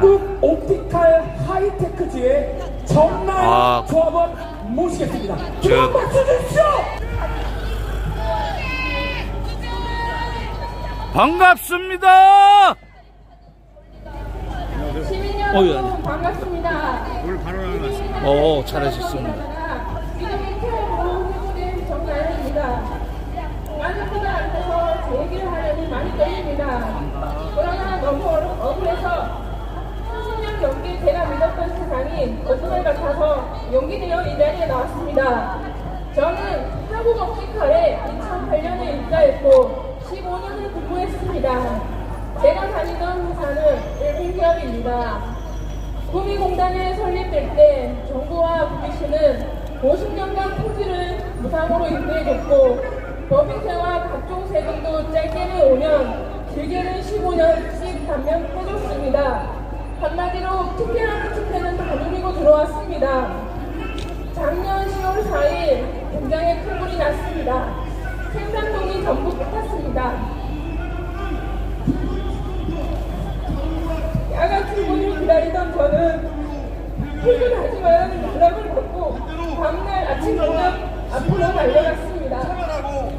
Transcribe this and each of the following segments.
한국 옵티칼 하이테크즈의 정나영 조합원 모시겠습니다. 주먹 박수 주십시오. 반갑습니다. 시민 여러분 반갑습니다. 오늘 바로 나왔습니다. 잘하셨습니다. 이름이 태어로 회고된 정나영입니다. 많은 분들 앞에서 제 얘기를 하려니 많이 떨립니다. 그러나 너무 억울해서 30년 넘게 제가 믿었던 세상이 거짓말 같아서 용기 내어 이 자리에 나왔습니다. 저는 한국옵티칼에 2008년에 입사했고 15년을 근무했습니다. 제가 다니던 회사는 일본 기업입니다. 구미공단에 설립될 때 정부와 구미시는 50년간 토지를 무상으로 인도해줬고 법인세와 각종 세금도 짧게는 5년, 길게는 15년씩 감면해줬습니다. 한마디로 특혜라는 특혜는 다 누리고 들어왔습니다. 작년 10월 4일 공장에 큰 불이 났습니다. 생산동이 전부 붙었습니다. 야간 출근을 기다리던 저는 퇴근하지만 연락을 받고 다음날 아침 공장 앞으로 달려갔습니다.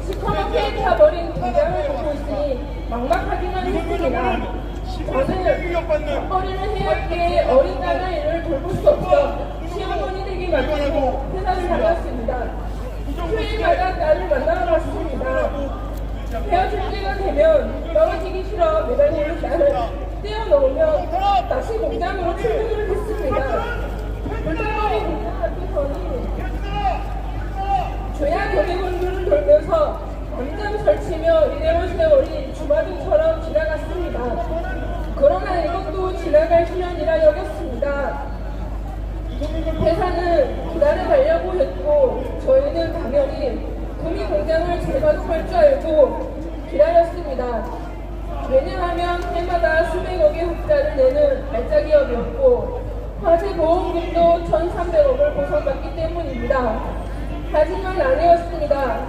시커멓게 타버린 공장을 보고 있으니 막막하기만 했습니다. 저는 벌이를 해야 할 어린 딸아이를 돌볼 수 없어 시어머니 되기 마치고 회사를 다녔습니다. 휴일마다 딸을 만나러 갔습니다. 헤어질 때가 되면 떨어지기 싫어 매달리는 딸을 떼어놓으며 다시 공장으로 출근을 했습니다. 불타버린 공장 앞에서는 조약 교대공주를 돌면서 당장 설치며 이래온 세월이 주마등처럼 지나갔습니다. 그러나 이것도 지나갈 시련이라 여겼습니다. 회사는 기다려가려고 했고 저희는 당연히 구미 공장을 재가동할 줄 알고 기다렸습니다. 왜냐하면 해마다 수백억의 흑자를 내는 발자 기업이었고 화재 보험금도 1,300억을 보상받기 때문입니다. 하지만 아니었습니다.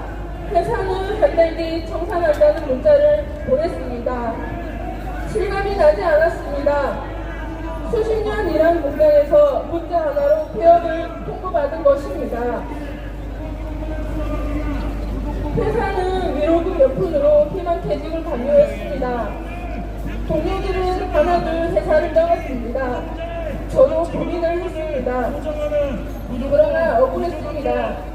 회사는 한 달 뒤 청산한다는 문자를 보냈습니다. 실감이 나지 않았습니다. 수십 년 일한 공장에서 문자 하나로 폐업을 통보받은 것입니다. 회사는 위로금 몇 푼으로 희망퇴직을 강요했습니다. 동료들은 하나둘 회사를 나갔습니다. 저도 고민을 했습니다. 그러나 억울했습니다.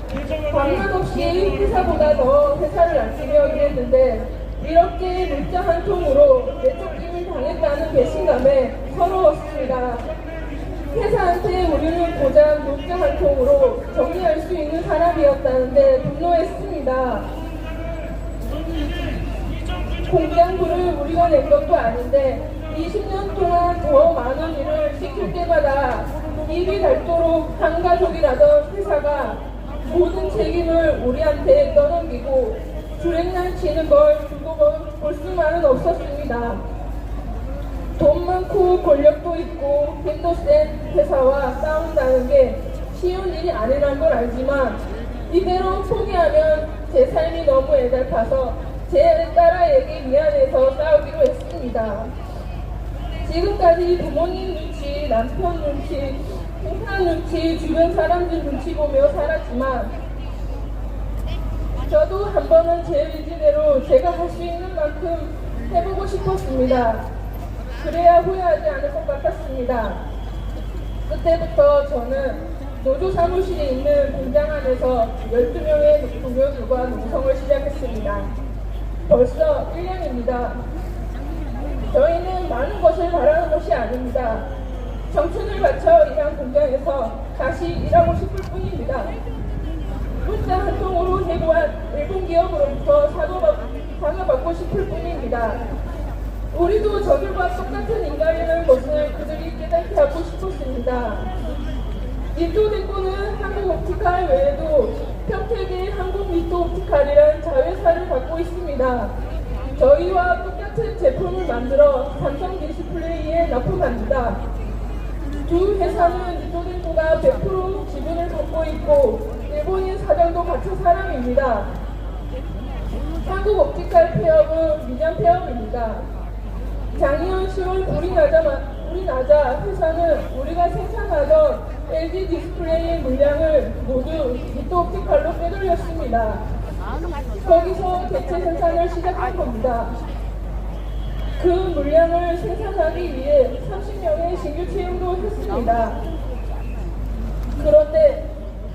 밤낮 없이 회사보다 더 회사를 아끼며 일했는데 이렇게 문자 한 통으로 내쫓김을 당했다는 배신감에 서러웠습니다. 회사한테 우리는 고작 문자 한 통으로 정리할 수 있는 사람이었다는데 분노했습니다. 공장부를 우리가 낸 것도 아닌데 20년 동안 더 많은 일을 시킬 때마다 입이 닳도록 한 가족이라던 회사가 모든 책임을 우리한테 떠넘기고 주랭랑 치는 걸 두고 볼 수만은 없었습니다. 돈 많고 권력도 있고 힘도 센 회사와 싸운다는 게 쉬운 일이 아니란 걸 알지만 이대로 포기하면 제 삶이 너무 애달파서 제 딸아이에게 미안해서 싸우기로 했습니다. 지금까지 부모님 눈치, 남편 눈치, 회사 눈치, 주변 사람들 눈치 보며 살았지만 저도 한 번은 제 의지대로 제가 할 수 있는 만큼 해보고 싶었습니다. 그래야 후회하지 않을 것 같았습니다. 그때부터 저는 노조 사무실에 있는 공장 안에서 12명의 동료들과 농성을 시작했습니다. 벌써 1년입니다. 저희는 많은 것을 바라는 것이 아닙니다. 청춘을 바쳐 일한 공장에서 다시 일하고 싶을 뿐입니다. 문자 한 통으로 해고한 일본 기업으로부터 사과받고 싶을 뿐입니다. 우리도 저들과 똑같은 인간이라는 것을 그들이 깨닫게 하고 싶었습니다. 니토데코는 한국옵티칼 외에도 평택의 한국니토옵티칼이라는 자회사를 갖고 있습니다. 저희와 똑같은 제품을 만들어 삼성 디스플레이에 납품합니다. 두 회사는 니토데코가 100% 지분을 갖고 있고 일본인 사장도 같은 사람입니다. 한국옵티칼 폐업은 미장 폐업입니다. 작년 10월 불이 불이 나자 회사는 우리가 생산하던 LG 디스플레이의 물량을 모두 기토옵티칼로 빼돌렸습니다. 거기서 대체 생산을 시작한 겁니다. 그 물량을 생산하기 위해 30명의 신규 채용도 했습니다. 그런데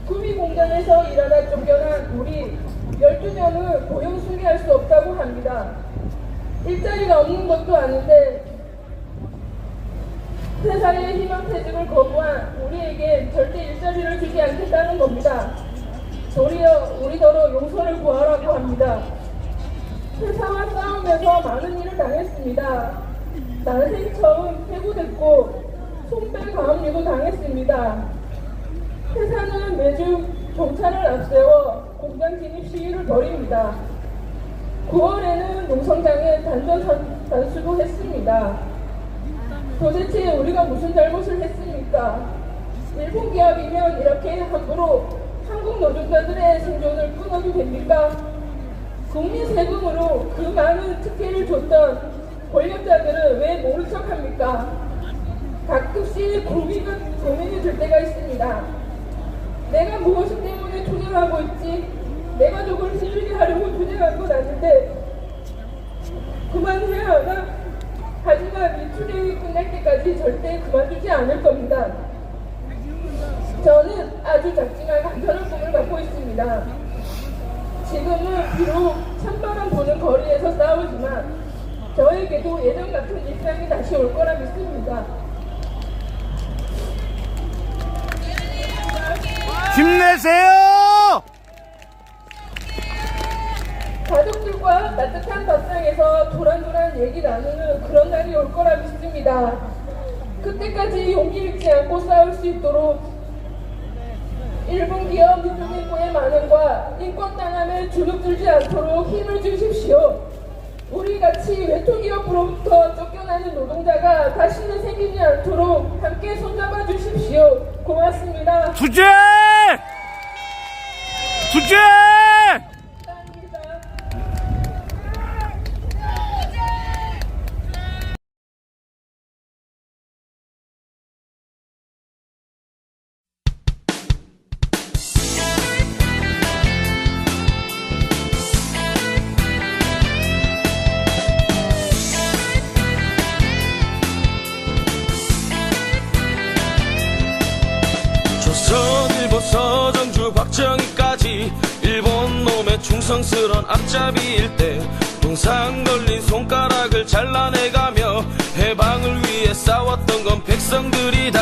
구미 공장에서 일하다 쫓겨난 우리 12명을 고용 승계할 수 없다고 합니다. 일자리가 없는 것도 아닌데 회사의 희망퇴직을 거부한 우리에게 절대 일자리를 주지 않겠다는 겁니다. 도리어 우리더러 용서를 구하라고 합니다. 회사와 싸우면서 많은 일을 당했습니다. 난생 처음 해고됐고 손배 가압류도 당했습니다. 회사는 매주 경찰을 앞세워 공장 진입 시위를 벌입니다. 9월에는 농성장에 단수도 했습니다. 도대체 우리가 무슨 잘못을 했습니까? 일본 기업이면 이렇게 함부로 한국 노동자들의 생존을 끊어도 됩니까? 국민 세금으로 그 많은 특혜를 줬던 권력자들은 왜 모른 척합니까? 가끔씩 고민이 들 때가 있습니다. 내가 무엇 때문에 투쟁하고 있지? 내 가족을 힘들게 하려고 투쟁한 건 아닌데 그만해야 하나? 하지만 이 투쟁이 끝날 때까지 절대 그만두지 않을 겁니다. 저는 아주 작지만 간편한 꿈을 갖고 있습니다. 지금은 비록 찬바람 부는 거리에서 싸우지만 저에게도 예전 같은 일상이 다시 올 거라 믿습니다. 힘내세요! 가족들과 따뜻한 밥상에서 도란도란 얘기 나누는 그런 날이 올 거라 믿습니다. 그때까지 용기 잃지 않고 싸울 수 있도록 일본 기업 민주인권의 만행과 인권당함에 주눅들지 않도록 힘을 주십시오. 우리같이 외투기업으로부터 쫓겨나는 노동자가 다시는 생기지 않도록 함께 손잡아 주십시오. 고맙습니다. 투쟁! 투쟁! 감사합니다. 조선일보 서정주 박정희까지 일본 놈의 충성스런 앞잡이일 때 동상 걸린 손가락을 잘라내가며 해방을 위해 싸웠던 건 백성들이다.